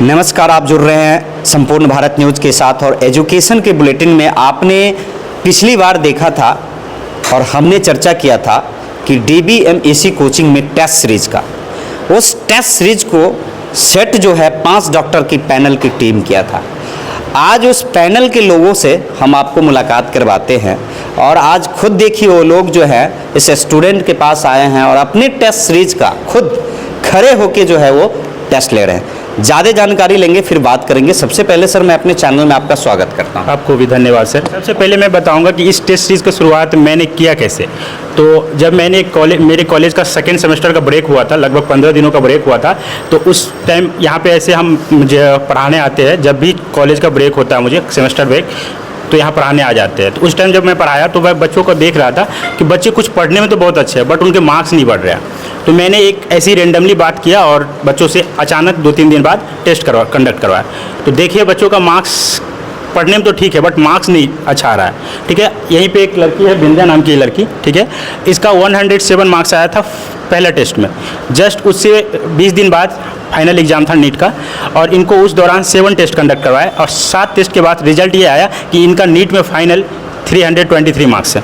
नमस्कार, आप जुड़ रहे हैं संपूर्ण भारत न्यूज़ के साथ। और एजुकेशन के बुलेटिन में आपने पिछली बार देखा था और हमने चर्चा किया था कि DBMEC कोचिंग में टेस्ट सीरीज का, उस टेस्ट सीरीज को सेट जो है 5 डॉक्टर की पैनल की टीम किया था। आज उस पैनल के लोगों से हम आपको मुलाकात करवाते हैं और आज खुद देखिए वो लोग जो है इस स्टूडेंट के पास आए हैं और अपने टेस्ट सीरीज का खुद खड़े होके जो है वो टेस्ट ले रहे हैं। ज़्यादा जानकारी लेंगे, फिर बात करेंगे। सबसे पहले सर मैं अपने चैनल में आपका स्वागत करता हूं। आपको भी धन्यवाद सर। सबसे पहले मैं बताऊंगा कि इस टेस्ट सीरीज़ की शुरुआत मैंने किया कैसे। तो जब मैंने मेरे कॉलेज का सेकेंड सेमेस्टर का ब्रेक हुआ था, लगभग 15 दिनों का ब्रेक हुआ था, तो उस टाइम यहाँ पे ऐसे हम मुझे पढ़ाने आते हैं। जब भी कॉलेज का ब्रेक होता है मुझे सेमेस्टर ब्रेक, तो यहाँ पढ़ाने आ जाते हैं। तो उस टाइम जब मैं पढ़ाया तो मैं बच्चों को देख रहा था कि बच्चे कुछ पढ़ने में तो बहुत अच्छे हैं बट उनके मार्क्स नहीं बढ़ रहे हैं। तो मैंने एक ऐसी रेंडमली बात किया और बच्चों से अचानक 2-3 दिन बाद टेस्ट कंडक्ट करवाया। तो देखिए बच्चों का मार्क्स पढ़ने में तो ठीक है बट मार्क्स नहीं अच्छा आ रहा है। ठीक है, यहीं पे एक लड़की है, बिंद्या नाम की लड़की, ठीक है, इसका 107 मार्क्स आया था पहला टेस्ट में। जस्ट उससे 20 दिन बाद फाइनल एग्जाम था नीट का और इनको उस दौरान 7 टेस्ट कंडक्ट करवाए और 7 टेस्ट के बाद रिजल्ट ये आया कि इनका नीट में फाइनल 323 मार्क्स है।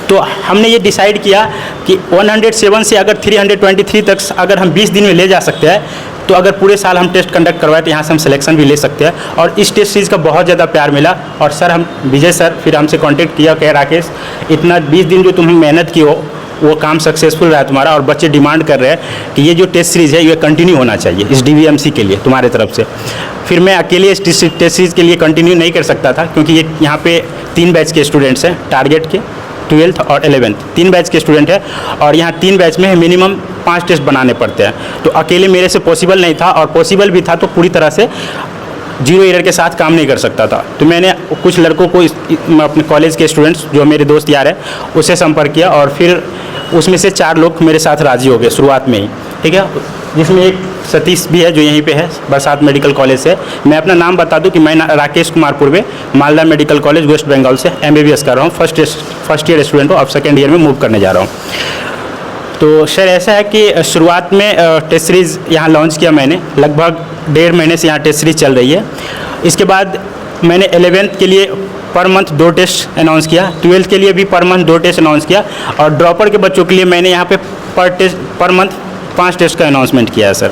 तो हमने ये डिसाइड किया कि 107 से अगर 323 तक अगर हम 20 दिन में ले जा सकते हैं तो अगर पूरे साल हम टेस्ट कंडक्ट करवाए तो यहाँ से हम सिलेक्शन भी ले सकते हैं। और इस टेस्ट सीरीज़ का बहुत ज़्यादा प्यार मिला और सर हम विजय सर फिर हमसे कांटेक्ट किया, कह राकेश इतना 20 दिन जो तुम मेहनत की हो वो काम सक्सेसफुल रहा तुम्हारा और बच्चे डिमांड कर रहे हैं कि ये जो टेस्ट सीरीज़ है ये कंटिन्यू होना चाहिए इस DBMC के लिए तुम्हारे तरफ से। फिर मैं अकेले इस टेस्ट सीरीज़ के लिए कंटिन्यू नहीं कर सकता था क्योंकि ये यहाँ पे 3 बैच के स्टूडेंट्स हैं, टारगेट के 12th और 11th 3 बैच के स्टूडेंट है और यहाँ 3 बैच में मिनिमम 5 टेस्ट बनाने पड़ते हैं। तो अकेले मेरे से पॉसिबल नहीं था और पॉसिबल भी था तो पूरी तरह से 0 एरर के साथ काम नहीं कर सकता था। तो मैंने कुछ लड़कों को अपने कॉलेज के स्टूडेंट्स जो मेरे दोस्त यार हैं उससे संपर्क किया और फिर उसमें से 4 लोग मेरे साथ राज़ी हो गए शुरुआत में ही। ठीक है, जिसमें एक सतीश भी है जो यहीं पे है, बरसात मेडिकल कॉलेज से। मैं अपना नाम बता दूं कि मैं Rakesh Kumar Purve, Malda medical college west Bengal से MBBS कर रहा हूँ। फर्स्ट ईयर स्टूडेंट हूँ, अब सेकेंड ईयर में मूव करने जा रहा हूँ। तो सर ऐसा है कि शुरुआत में टेस्ट सीरीज़ यहाँ लॉन्च किया मैंने, लगभग 1.5 महीने से यहाँ टेस्ट सीरीज़ चल रही है। इसके बाद मैंने 11th के लिए पर मंथ 2 टेस्ट अनाउंस किया, 12th के लिए भी पर मंथ 2 टेस्ट अनाउंस किया और ड्रॉपर के बच्चों के लिए मैंने यहाँ पे पर मंथ 5 टेस्ट का अनाउंसमेंट किया है सर।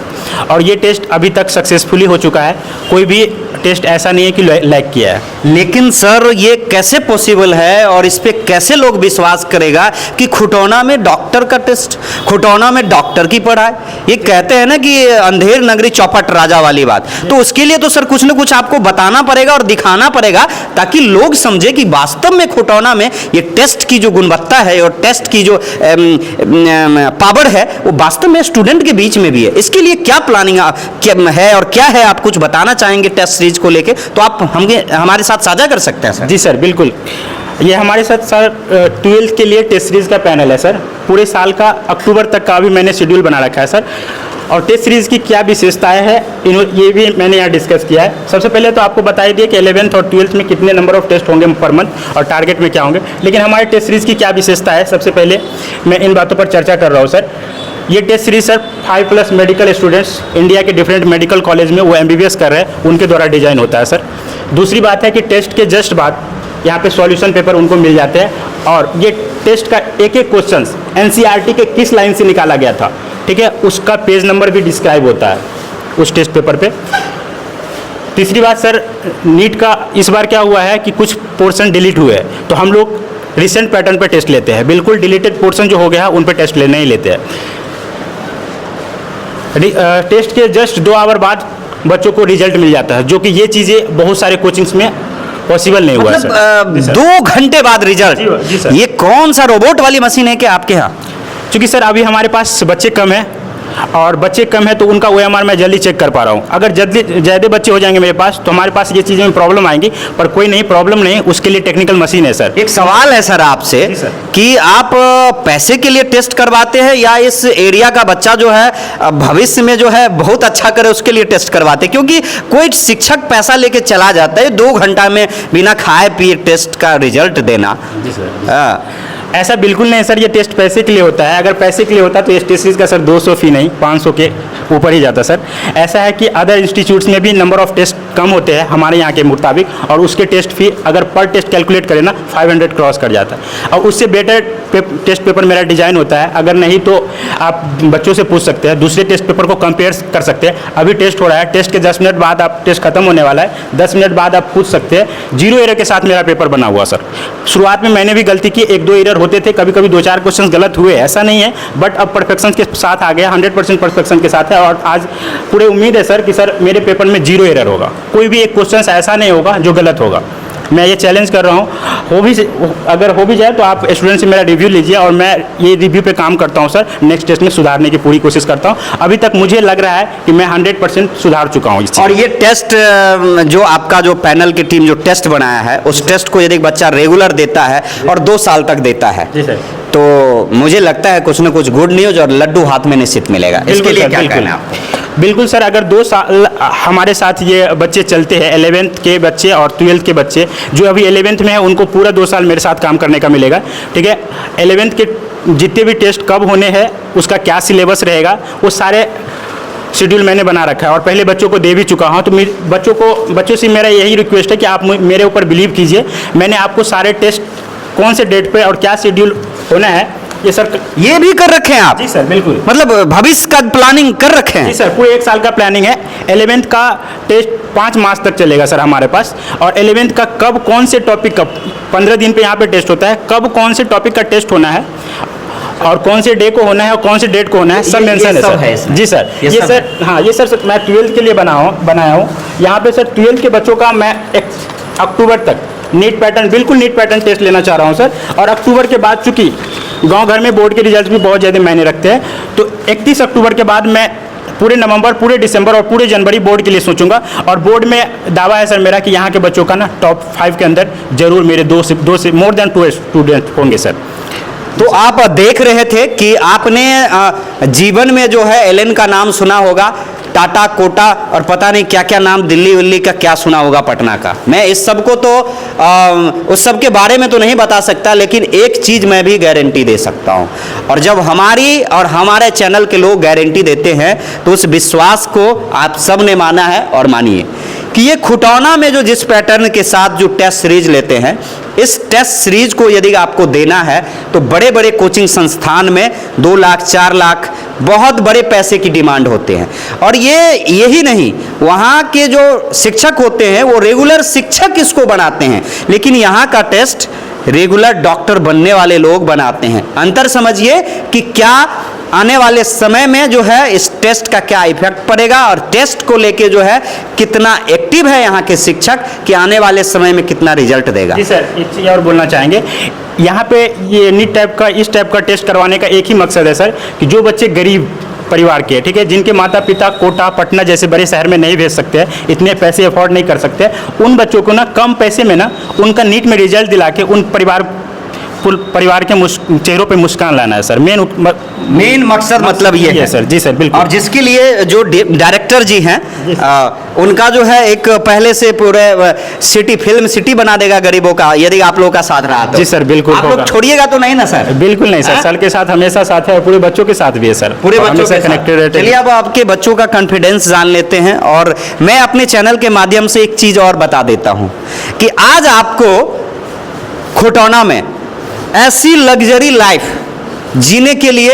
और ये टेस्ट अभी तक सक्सेसफुली हो चुका है, कोई भी टेस्ट ऐसा नहीं है कि लैग किया है। लेकिन सर ये कैसे पॉसिबल है और इस पे कैसे लोग विश्वास करेगा कि खुटौना में डॉक्टर का टेस्ट, खुटौना में डॉक्टर की पढ़ाई? ये कहते हैं ना कि अंधेर नगरी चौपट राजा वाली बात। तो उसके लिए तो सर कुछ ना कुछ आपको बताना पड़ेगा और दिखाना पड़ेगा ताकि लोग समझे कि वास्तव में खुटौना में ये टेस्ट की जो गुणवत्ता है और टेस्ट की जो पावर है वो वास्तव में स्टूडेंट के बीच में भी है। इसके लिए क्या प्लानिंग है और क्या है, आप कुछ बताना चाहेंगे टेस्ट सीरीज को लेके तो आप हमारे साथ साझा कर सकते हैं सर। जी सर, बिल्कुल। ये हमारे साथ सर 12th के लिए टेस्ट सीरीज़ का पैनल है सर। पूरे साल का अक्टूबर तक का भी मैंने शेड्यूल बना रखा है सर। और टेस्ट सीरीज़ की क्या विशेषताएं हैं ये भी मैंने यहाँ डिस्कस किया है। सबसे पहले तो आपको बता दिए कि 11th और 12th में कितने नंबर ऑफ टेस्ट होंगे पर मंथ और टारगेट में क्या होंगे, लेकिन हमारे टेस्ट सीरीज़ की क्या विशेषता है सबसे पहले मैं इन बातों पर चर्चा कर रहा हूँ सर। ये test series sir 5+ medical students India के डिफरेंट मेडिकल कॉलेज में वो MBBS कर रहे हैं, उनके द्वारा डिजाइन होता है सर। दूसरी बात है कि टेस्ट के जस्ट बाद यहाँ पे सॉल्यूशन पेपर उनको मिल जाते हैं और ये टेस्ट का एक क्वेश्चन NCERT के किस लाइन से निकाला गया था, ठीक है, उसका पेज नंबर भी डिस्क्राइब होता है उस टेस्ट पेपर पे। तीसरी बात सर, नीट का इस बार क्या हुआ है कि कुछ पोर्शन डिलीट हुए हैं तो हम लोग रिसेंट पैटर्न पे टेस्ट लेते हैं, बिल्कुल डिलीटेड पोर्शन जो हो गया है उन पे टेस्ट नहीं लेते हैं। टेस्ट के जस्ट 2 आवर बाद बच्चों को रिजल्ट मिल जाता है, जो कि ये चीज़ें बहुत सारे कोचिंग्स में पॉसिबल नहीं हुआ है सर। 2 घंटे बाद रिजल्ट? जी सर। ये कौन सा रोबोट वाली मशीन है कि आपके यहाँ? क्योंकि सर अभी हमारे पास बच्चे कम हैं और बच्चे कम है तो उनका OMR मैं जल्दी चेक कर पा रहा हूँ। अगर जल्दी ज़्यादा बच्चे हो जाएंगे मेरे पास तो हमारे पास ये चीज़ें में प्रॉब्लम आएंगी, पर कोई नहीं, प्रॉब्लम नहीं, उसके लिए टेक्निकल मशीन है सर। एक सवाल है सर आपसे कि आप पैसे के लिए टेस्ट करवाते हैं या इस एरिया का बच्चा जो है भविष्य में जो है बहुत अच्छा करे उसके लिए टेस्ट करवाते हैं? क्योंकि कोई शिक्षक पैसा लेके चला जाता है 2 घंटा में बिना खाए पिए टेस्ट का रिजल्ट देना। जी सर, ऐसा बिल्कुल नहीं सर, ये टेस्ट पैसे के लिए होता है। अगर पैसे के लिए होता तो इस टेस्ट सीरीज का सर 200 फी नहीं 500 के ऊपर ही जाता सर। ऐसा है कि अदर इंस्टीट्यूट्स में भी नंबर ऑफ टेस्ट कम होते हैं हमारे यहाँ के मुताबिक, और उसके टेस्ट फी अगर पर टेस्ट कैलकुलेट करें ना 500 क्रॉस कर जाता है। और उससे बेटर टेस्ट पेपर मेरा डिज़ाइन होता है। अगर नहीं तो आप बच्चों से पूछ सकते हैं, दूसरे टेस्ट पेपर को कंपेयर कर सकते हैं। अभी टेस्ट हो रहा है, टेस्ट के 10 मिनट बाद आप टेस्ट खत्म होने वाला है, 10 मिनट बाद आप पूछ सकते हैं। 0 एरर के साथ मेरा पेपर बना हुआ सर। शुरुआत में मैंने भी गलती की, 1-2 एरर होते थे, कभी कभी 2-4 क्वेश्चन गलत हुए, ऐसा नहीं है, बट अब परफेक्शन के साथ आ गया, 100% परफेक्शन के साथ है। और आज पूरे उम्मीद है सर कि सर मेरे पेपर में 0 एरर होगा, कोई भी एक क्वेश्चन ऐसा नहीं होगा जो गलत होगा। मैं ये चैलेंज कर रहा हूँ, अगर हो भी जाए तो आप स्टूडेंट से मेरा रिव्यू लीजिए, और मैं ये रिव्यू पे काम करता हूँ सर। नेक्स्ट टेस्ट में सुधारने की पूरी कोशिश करता हूँ। अभी तक मुझे लग रहा है कि मैं 100% सुधार चुका हूँ इस चीज़। और ये टेस्ट जो आपका जो पैनल की टीम जो टेस्ट बनाया है, उस टेस्ट को यदि बच्चा रेगुलर देता है और 2 साल तक देता है, जी सर, तो मुझे लगता है कुछ न कुछ गुड न्यूज और लड्डू हाथ में निश्चित मिलेगा। इसके लिए क्या कहना है आपको? बिल्कुल सर, अगर 2 साल हमारे साथ ये बच्चे चलते हैं, 11th के बच्चे और 12th के बच्चे, जो अभी 11th में है उनको पूरा 2 साल मेरे साथ काम करने का मिलेगा। ठीक है, 11th के जितने भी टेस्ट कब होने हैं, उसका क्या सिलेबस रहेगा, वो सारे शेड्यूल मैंने बना रखा है और पहले बच्चों को दे भी चुका हूँ। तो बच्चों से मेरा यही रिक्वेस्ट है कि आप मेरे ऊपर बिलीव कीजिए। मैंने आपको सारे टेस्ट कौन से डेट पे और क्या शेड्यूल होना है, ये सर ये भी कर रखे हैं आप? जी सर, बिल्कुल। मतलब भविष्य का प्लानिंग कर रखे हैं? जी सर, पूरे 1 साल का प्लानिंग है। 11th का टेस्ट 5 मार्च तक चलेगा सर हमारे पास, और 11th का कब कौन से टॉपिक का 15 दिन पे यहाँ पे टेस्ट होता है, कब कौन से टॉपिक का टेस्ट होना है और कौन से डे को होना है और कौन से डेट को होना है, सब मेंशन है सर। जी सर, ये सर, हाँ ये सर मैं 12th के लिए बनाया हूँ। यहाँ पे सर 12th के बच्चों का मैं 1 अक्टूबर तक नीट पैटर्न, बिल्कुल नीट पैटर्न टेस्ट लेना चाह रहा हूँ सर। और अक्टूबर के बाद चूँकि गांव घर में बोर्ड के रिजल्ट भी बहुत ज़्यादा मायने रखते हैं, तो 31 अक्टूबर के बाद मैं पूरे नवंबर, पूरे दिसंबर और पूरे जनवरी बोर्ड के लिए सोचूंगा। और बोर्ड में दावा है सर मेरा कि यहाँ के बच्चों का ना टॉप 5 के अंदर जरूर मेरे 2 से मोर देन 2 स्टूडेंट होंगे सर। तो आप देख रहे थे कि आपने जीवन में जो है एलन का नाम सुना होगा, टाटा, कोटा और पता नहीं क्या क्या नाम, दिल्ली विल्ली का क्या सुना होगा, पटना का। मैं इस सब को तो उस सब के बारे में तो नहीं बता सकता, लेकिन एक चीज़ मैं भी गारंटी दे सकता हूँ। और जब हमारी और हमारे चैनल के लोग गारंटी देते हैं तो उस विश्वास को आप सब ने माना है। और मानिए कि ये खुटौना में जो जिस पैटर्न के साथ जो टेस्ट सीरीज लेते हैं, इस टेस्ट सीरीज को यदि आपको देना है तो बड़े बड़े कोचिंग संस्थान में 2 लाख 4 लाख बहुत बड़े पैसे की डिमांड होते हैं। और यही नहीं, वहाँ के जो शिक्षक होते हैं वो रेगुलर शिक्षक इसको बनाते हैं, लेकिन यहाँ का टेस्ट रेगुलर डॉक्टर बनने वाले लोग बनाते हैं। अंतर समझिए कि क्या आने वाले समय में जो है इस टेस्ट का क्या इफेक्ट पड़ेगा, और टेस्ट को लेके जो है कितना एक्टिव है यहाँ के शिक्षक कि आने वाले समय में कितना रिजल्ट देगा। जी सर, एक चीज़ और बोलना चाहेंगे, यहाँ पे ये नीट टाइप का, इस टाइप का टेस्ट करवाने का एक ही मकसद है सर कि जो बच्चे गरीब परिवार के, ठीक है, जिनके माता पिता कोटा, पटना जैसे बड़े शहर में नहीं भेज सकते हैं, इतने पैसे अफोर्ड नहीं कर सकते, उन बच्चों को ना कम पैसे में ना उनका नीट में रिजल्ट दिला के उन परिवार के चेहरों पे मुस्कान लाना है सर। मेन मकसद मतलब ये है सर। जी सर, बिल्कुल। और जिसके लिए जो डायरेक्टर जी हैं उनका जो है एक पहले से पूरे फिल्म सिटी बना देगा गरीबों का, यदि आप लोगों का साथ रहा तो। जी सर, बिल्कुल। आप लोग छोड़िएगा तो नहीं ना सर? बिल्कुल नहीं सर, सर के साथ हमेशा साथ है, पूरे बच्चों के साथ भी है सर, पूरे बच्चों से कनेक्टेड रहते हैं। चलिए अब आपके बच्चों का कॉन्फिडेंस जान लेते हैं, और मैं अपने चैनल के माध्यम से एक चीज और बता देता हूं कि आज आपको खुटौना में ऐसी लग्जरी लाइफ जीने के लिए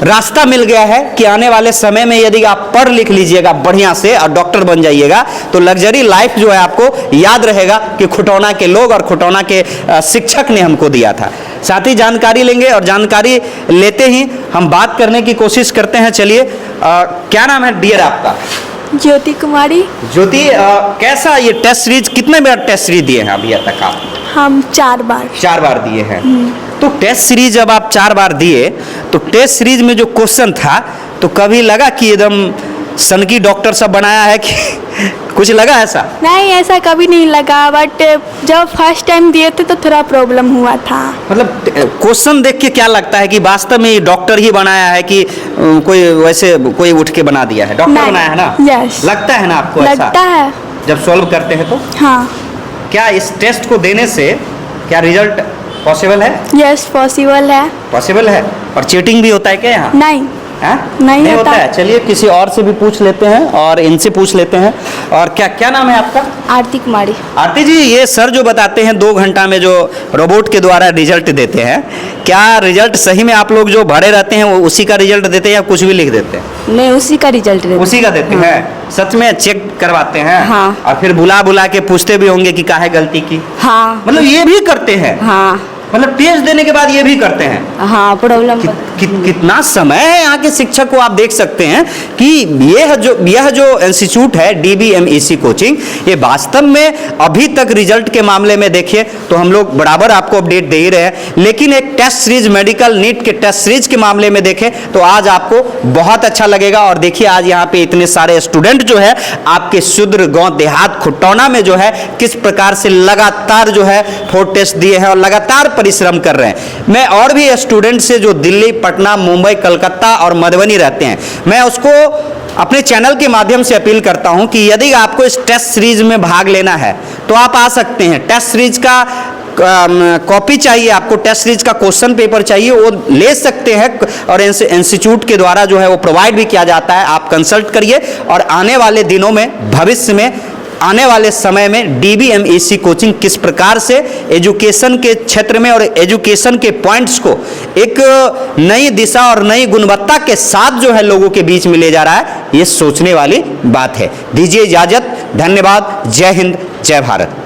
रास्ता मिल गया है कि आने वाले समय में यदि आप पढ़ लिख लीजिएगा बढ़िया से और डॉक्टर बन जाइएगा तो लग्जरी लाइफ जो है आपको याद रहेगा कि खुटौना के लोग और खुटौना के शिक्षक ने हमको दिया था। साथ ही जानकारी लेंगे, और जानकारी लेते ही हम बात करने की कोशिश करते हैं। चलिए, क्या नाम है डियर आपका? ज्योति कुमारी। ज्योति, कैसा ये टेस्ट सीरीज, कितने बार टेस्ट सीरीज दिए हैं अभी तक आप? हम 4 बार। 4 बार दिए हैं। तो टेस्ट सीरीज जब आप 4 बार दिए तो टेस्ट सीरीज में जो क्वेश्चन था तो कभी लगा कि एकदम सनकी डॉक्टर सब बनाया है कि कुछ लगा ऐसा? नहीं, ऐसा कभी नहीं लगा, बट जब फर्स्ट टाइम दिए थे तो थोड़ा प्रॉब्लम हुआ था। मतलब क्वेश्चन देख के क्या लगता है कि वास्तव में डॉक्टर ही बनाया है कि कोई वैसे कोई उठ के बना दिया है? डॉक्टर बनाया है ना? यस। लगता है ना आपको ऐसा? लगता है जब सॉल्व करते हैं तो। हाँ। क्या इस टेस्ट को देने से क्या रिजल्ट पॉसिबल है? यस, पॉसिबल है। पॉसिबल है। और चीटिंग भी होता है क्या यहाँ? नहीं। हाँ? नहीं होता आता। है। चलिए किसी और से भी पूछ लेते हैं और इनसे पूछ लेते हैं। और क्या क्या नाम है आपका? आरती कुमारी। आरती जी, ये सर जो बताते हैं 2 घंटा में जो रोबोट के द्वारा रिजल्ट देते हैं, क्या रिजल्ट सही में आप लोग जो भरे रहते हैं वो उसी का रिजल्ट देते हैं या कुछ भी लिख देते हैं? नहीं, उसी का रिजल्ट देते। उसी का देते हैं? सच में चेक करवाते हैं? हाँ। और फिर बुला बुला के पूछते भी होंगे कि काहे गलती की? हाँ मतलब ये भी करते हैं? हाँ मतलब टेस्ट देने के बाद ये भी करते हैं? हाँ, प्रॉब्लम कितना समय है यहाँ के शिक्षक को। आप देख सकते हैं कि यह जो इंस्टीट्यूट है DBMEC कोचिंग, ये वास्तव में अभी तक रिजल्ट के मामले में देखिए तो हम लोग बराबर आपको अपडेट दे ही रहे हैं, लेकिन एक टेस्ट सीरीज, मेडिकल नीट के टेस्ट सीरीज के मामले में देखें तो आज आपको बहुत अच्छा लगेगा। और देखिए आज यहाँ पे इतने सारे स्टूडेंट जो है आपके शुद्र गांव देहात खुटौना में जो है किस प्रकार से लगातार जो है 4 टेस्ट दिए हैं और लगातार परिश्रम कर रहे हैं। मैं और भी स्टूडेंट से जो दिल्ली, पटना, मुंबई, कलकत्ता और मधुबनी रहते हैं, मैं उसको अपने चैनल के माध्यम से अपील करता हूं कि यदि आपको इस टेस्ट सीरीज में भाग लेना है तो आप आ सकते हैं। टेस्ट सीरीज का कॉपी चाहिए आपको, टेस्ट सीरीज का क्वेश्चन पेपर चाहिए, वो ले सकते हैं और इंस्टीट्यूट के द्वारा जो है वो प्रोवाइड भी किया जाता है। आप कंसल्ट करिए और आने वाले दिनों में, भविष्य में, आने वाले समय में DBMEC कोचिंग किस प्रकार से एजुकेशन के क्षेत्र में और एजुकेशन के पॉइंट्स को एक नई दिशा और नई गुणवत्ता के साथ जो है लोगों के बीच में ले जा रहा है, ये सोचने वाली बात है। दीजिए इजाजत, धन्यवाद, जय हिंद, जय भारत।